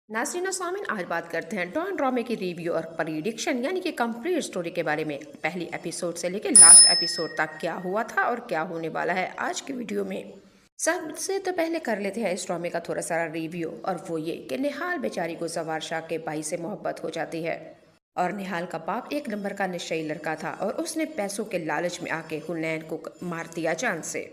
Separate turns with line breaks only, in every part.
नाज़रीन और सामीन, आज बात करते हैं डॉन ड्रामे की रिव्यू और प्रीडिक्शन यानी कि कंप्लीट स्टोरी के बारे में। पहली एपिसोड से लेकर लास्ट एपिसोड तक क्या हुआ था और क्या होने वाला है आज की वीडियो में। सबसे तो पहले कर लेते हैं इस ड्रामे का थोड़ा सारा रिव्यू, और वो ये कि निहाल बेचारी को जवार शाह के भाई से मोहब्बत हो जाती है। और निहाल का बाप एक नंबर का नशेई लड़का था और उसने पैसों के लालच में आके हुनैन को मार दिया जान से,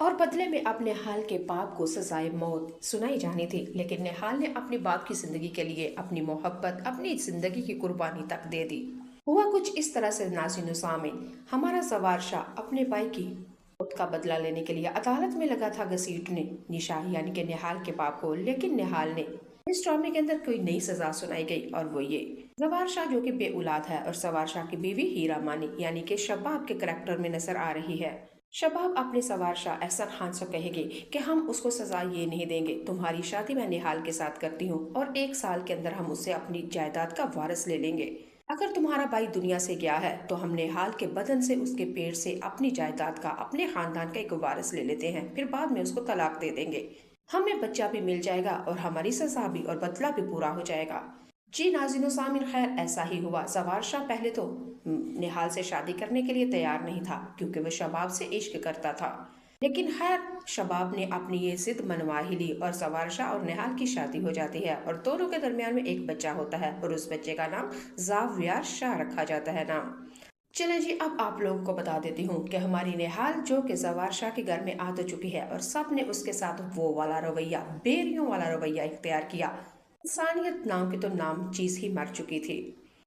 और बदले में अब निहाल के बाप को सजाए मौत सुनाई जानी थी। लेकिन निहाल ने अपने बाप की जिंदगी के लिए अपनी मोहब्बत, अपनी जिंदगी की कुर्बानी तक दे दी। हुआ कुछ इस तरह से नाज़रीन सामीन, हमारा सवार शाह अपने भाई की मौत का बदला लेने के लिए अदालत में लगा था घसीटने निशा यानी कि निहाल के बाप को। लेकिन निहाल ने इस ड्रामे के अंदर कोई नई सजा सुनाई गई, और वो ये जवार शाह जो कि बेऔलाद है और सवार शाह की बीवी हीरा मानी यानी कि शबाब के करैक्टर में नजर आ रही है। शबाब अपने सवार शाह एहसन खान से कहेगी कि हम उसको सजा ये नहीं देंगे, तुम्हारी शादी मैं निहाल के साथ करती हूँ और 1 साल के अंदर हम उससे अपनी जायदाद का वारिस ले लेंगे। अगर तुम्हारा भाई दुनिया से गया है तो हम निहाल के बदन से, उसके पेट से अपनी जायदाद का, अपने खानदान का एक वारिस ले लेते हैं, फिर बाद में उसको तलाक दे देंगे। हमें बच्चा भी मिल जाएगा और हमारी सजा भी और बदला भी पूरा हो जाएगा। जी नाज़रीन सामिन, खैर ऐसा ही हुआ। जवार शाह पहले तो निहाल से शादी करने के लिए तैयार नहीं था क्योंकि वह शबाब से इश्क करता था। लेकिन खैर शबाब ने अपनी ये जिद मनवा ही ली और जवार शाह और निहाल की शादी हो जाती है और दोनों के दरमियान में एक बच्चा होता है और उस बच्चे का नाम जावियार शाह रखा जाता है नाम। चलें जी, अब आप लोगों को बता देती हूँ कि हमारी निहाल जो कि जवार शाह के घर में आ तो चुकी है और सब ने उसके साथ वो वाला रवैया, बेरियों वाला रवैया इख्तियार किया। इंसानियत नाम की तो नाम चीज ही मर चुकी थी।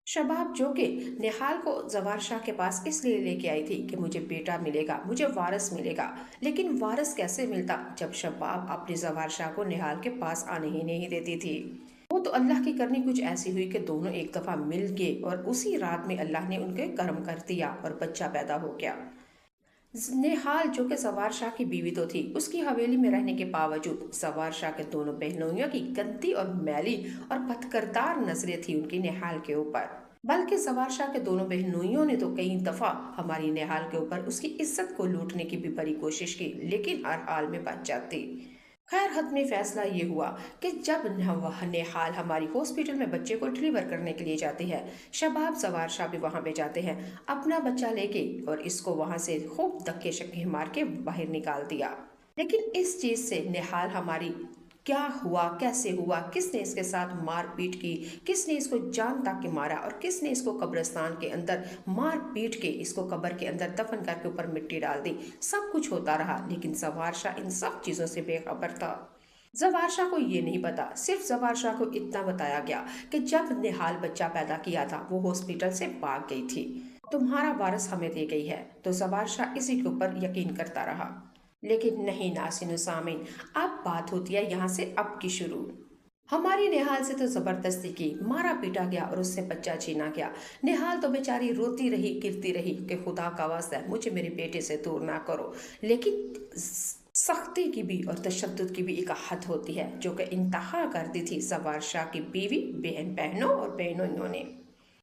शबाब जो कि निहाल को जवार शाह के पास इसलिए लेके आई थी कि मुझे बेटा मिलेगा, मुझे वारिस मिलेगा। लेकिन वारिस कैसे मिलता जब शबाब अपने जवार शाह को निहाल के पास आने ही नहीं देती थी। वो तो अल्लाह की करनी कुछ ऐसी हुई कि दोनों एक दफा मिल गए और उसी रात में अल्लाह ने उनके कर्म कर दिया और बच्चा पैदा हो गया। नेहाल जो कि सवार शाह की बीवी तो थी, उसकी हवेली में रहने के बावजूद सवार शाह के दोनों बहनोइयों की गंदी और मैली और बदकिरदार नजरें थी उनकी नेहाल के ऊपर। बल्कि सवार शाह के दोनों बहनोइयों ने तो कई दफा हमारी नेहाल के ऊपर उसकी इज्जत को लूटने की भी बड़ी कोशिश की, लेकिन हर हाल में बच जाती। खैर हतमी फैसला ये हुआ कि जब नेहाल हमारी हॉस्पिटल में बच्चे को डिलीवर करने के लिए जाती है, शबाब सवार शाह भी वहां पे जाते हैं अपना बच्चा लेके, और इसको वहां से खूब धक्के शक्के मार के बाहर निकाल दिया। लेकिन इस चीज से निहाल हमारी क्या हुआ, कैसे हुआ, किसने इसके साथ मारपीट की, किसने इसको जान तक के मारा और किसने इसको कब्रिस्तान के अंदर मार पीट के इसको कब्र के अंदर दफन करके ऊपर मिट्टी डाल दी, सब कुछ होता रहा। लेकिन जवार शाह इन सब चीजों से बेखबर था। जवार शाह को ये नहीं पता, सिर्फ जवार शाह को इतना बताया गया कि जब निहाल बच्चा पैदा किया था वो हॉस्पिटल से भाग गई थी, तुम्हारा वारिस हमें दे गई है। तो जवार शाह इसी के ऊपर यकीन करता रहा। लेकिन नहीं नासिन सामीन, अब बात होती है यहाँ से अब की शुरू। हमारी निहाल से तो जबरदस्ती की मारा पीटा गया और उससे बच्चा छीना गया। निहाल तो बेचारी रोती रही, गिरती रही कि खुदा का वास्ता है मुझे मेरे बेटे से दूर ना करो। लेकिन सख्ती की भी और तशद्दुद की भी एक हद होती है जो कि इंतहा कर दी थी सवार शाह की बीवी, बहनों और बहनोइयों ने।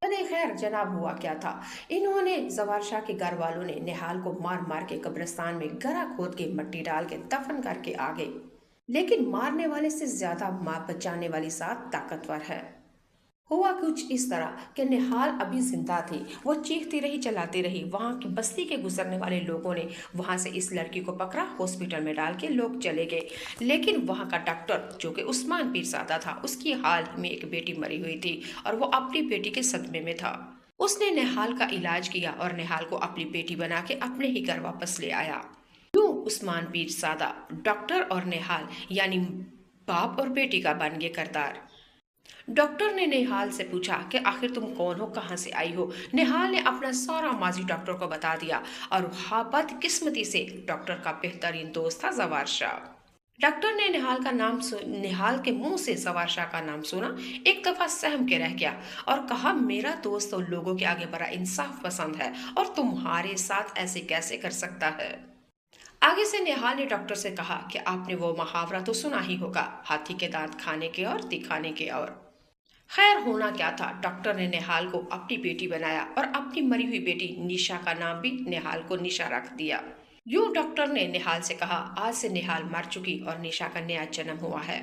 अरे खैर जनाब, हुआ क्या था, इन्होंने जवार शाह के घर वालों ने निहाल को मार मार के कब्रिस्तान में गरा खोद के मिट्टी डाल के दफन करके आ गए। लेकिन मारने वाले से ज्यादा मां बचाने वाली साथ ताकतवर है। हुआ कुछ इस तरह कि निहाल अभी जिंदा थी, वो चीखती रही, चलाती रही। वहां की बस्ती के गुजरने वाले लोगों ने वहां से इस लड़की को पकड़ा, हॉस्पिटल में डाल के लोग चले गए। लेकिन वहां का डॉक्टर जो कि उस्मान पीरजादा था, उसकी हाल में एक बेटी मरी हुई थी और वो अपनी बेटी के सदमे में था। उसने निहाल का इलाज किया और निहाल को अपनी बेटी बना के अपने ही घर वापस ले आया। यूं उस्मान पीरजादा डॉक्टर और निहाल यानी बाप और बेटी का बन गए करतार। डॉक्टर ने निहाल से पूछा कि आखिर तुम कौन हो, कहाँ से आई हो। निहाल ने अपना सारा माजी डॉक्टर को बता दिया और हाँ, बदकिस्मती से डॉक्टर का बेहतरीन दोस्त था जवार शाह। डॉक्टर ने निहाल के मुंह से जवार शाह का नाम सुना, एक दफा सहम के रह गया और कहा, मेरा दोस्त तो लोगों के आगे बड़ा इंसाफ पसंद है और तुम्हारे साथ ऐसे कैसे कर सकता है। आगे से निहाल ने डॉक्टर से कहा कि आपने वो मुहावरा तो सुना ही होगा, हाथी के दांत खाने के और दिखाने के और। खैर होना क्या था, डॉक्टर ने निहाल को अपनी बेटी बनाया और अपनी मरी हुई बेटी निशा का नाम भी निहाल को निशा रख दिया। यूं डॉक्टर ने निहाल से कहा, आज से निहाल मर चुकी और निशा का नया जन्म हुआ है।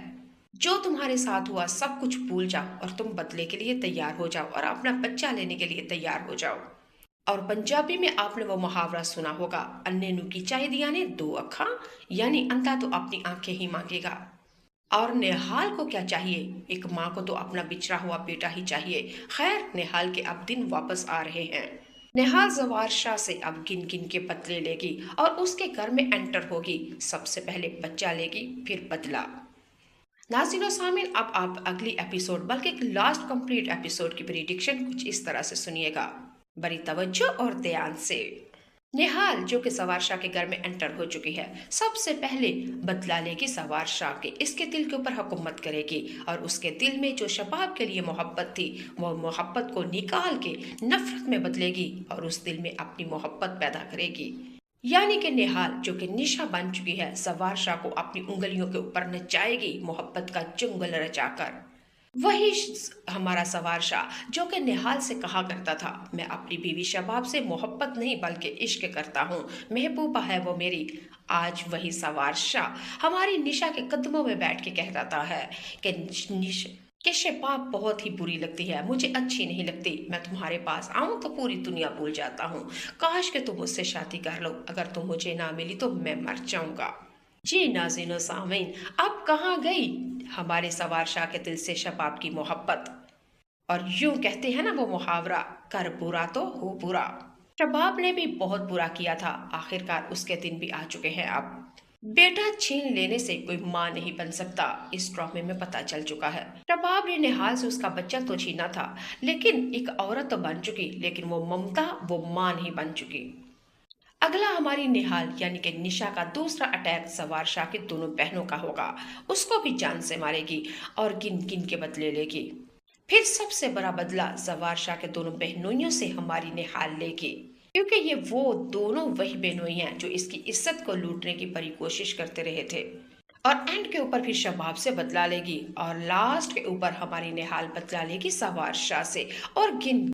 जो तुम्हारे साथ हुआ सब कुछ भूल जाओ और तुम बदले के लिए तैयार हो जाओ और अपना बच्चा लेने के लिए तैयार हो जाओ। और पंजाबी में आपने वो मुहावरा सुना होगा, अन्ने नु की चाय दिया ने दो अखा, यानी अंधा तो अपनी आंखें ही मांगेगा। और निहाल को क्या चाहिए? एक माँ को तो अपना बिछड़ा हुआ बेटा ही चाहिए। खैर, निहाल के अब दिन वापस आ रहे हैं। निहाल जवार शाह से अब गिन गिन के बदले लेगी और उसके घर में एंटर होगी। सबसे पहले बच्चा लेगी, फिर बदला। नाज़रीन और सामीन, अब आप अगली एपिसोड बल्कि लास्ट कंप्लीट एपिसोड की प्रिडिक्शन कुछ इस तरह से सुनिएगा, बड़ी तवज्जो और ध्यान से। निहाल जो कि सवार शाह के घर में एंटर हो चुकी है, सबसे पहले बदला लेगी सवार शाह के। इसके दिल के ऊपर हुकूमत करेगी और उसके दिल में जो शबाब के लिए मोहब्बत थी, वो मोहब्बत को निकाल के नफरत में बदलेगी और उस दिल में अपनी मोहब्बत पैदा करेगी। यानी कि निहाल जो कि निशा बन चुकी है, सवार शाह को अपनी उंगलियों के ऊपर नचाएगी मोहब्बत का चुंगल रचाकर। वही हमारा सवार शाह जो कि निहाल से कहा करता था, मैं अपनी बीवी शबाब से मोहब्बत नहीं बल्कि इश्क करता हूँ, महबूबा है वो मेरी। आज वही सवार शाह हमारी निशा के कदमों में बैठ के कहता है कि शबाब बहुत ही बुरी लगती है, मुझे अच्छी नहीं लगती, मैं तुम्हारे पास आऊं तो पूरी दुनिया भूल जाता हूँ। काश कि तुम मुझसे शादी कर लो, अगर तुम मुझे ना मिली तो मैं मर जाऊंगा। जी नाज़रीन सामीन, अब कहाँ गई हमारे सवार शाह के दिल से शबाब की मोहब्बत? और यूं कहते हैं ना वो मुहावरा, कर बुरा तो हो बुरा। शबाब ने भी बहुत बुरा किया था, आखिरकार उसके दिन भी आ चुके हैं। अब बेटा छीन लेने से कोई माँ नहीं बन सकता, इस ड्रामे में पता चल चुका है। शबाब ने निहाल से उसका बच्चा तो छीना था, लेकिन एक औरत तो बन चुकी, लेकिन वो ममता वो माँ नहीं बन चुकी। अगला हमारी निहाल यानी कि निशा का दूसरा अटैक सवार शाह की दोनों बहनों का होगा। उसको भी जान से मारेगी और गिन गिन के बदले लेगी। फिर सबसे बड़ा बदला सवार शाह के दोनों बहनोइयों से हमारी निहाल लेगी, क्योंकि ये वो दोनों वही बहनोई हैं जो इसकी इज्जत को लूटने की बड़ी कोशिश करते रहे थे। और एंड के ऊपर फिर शबाब से बदला लेगी और लास्ट के ऊपर हमारी निहाल बदला लेगी सवार शाह से। और गिन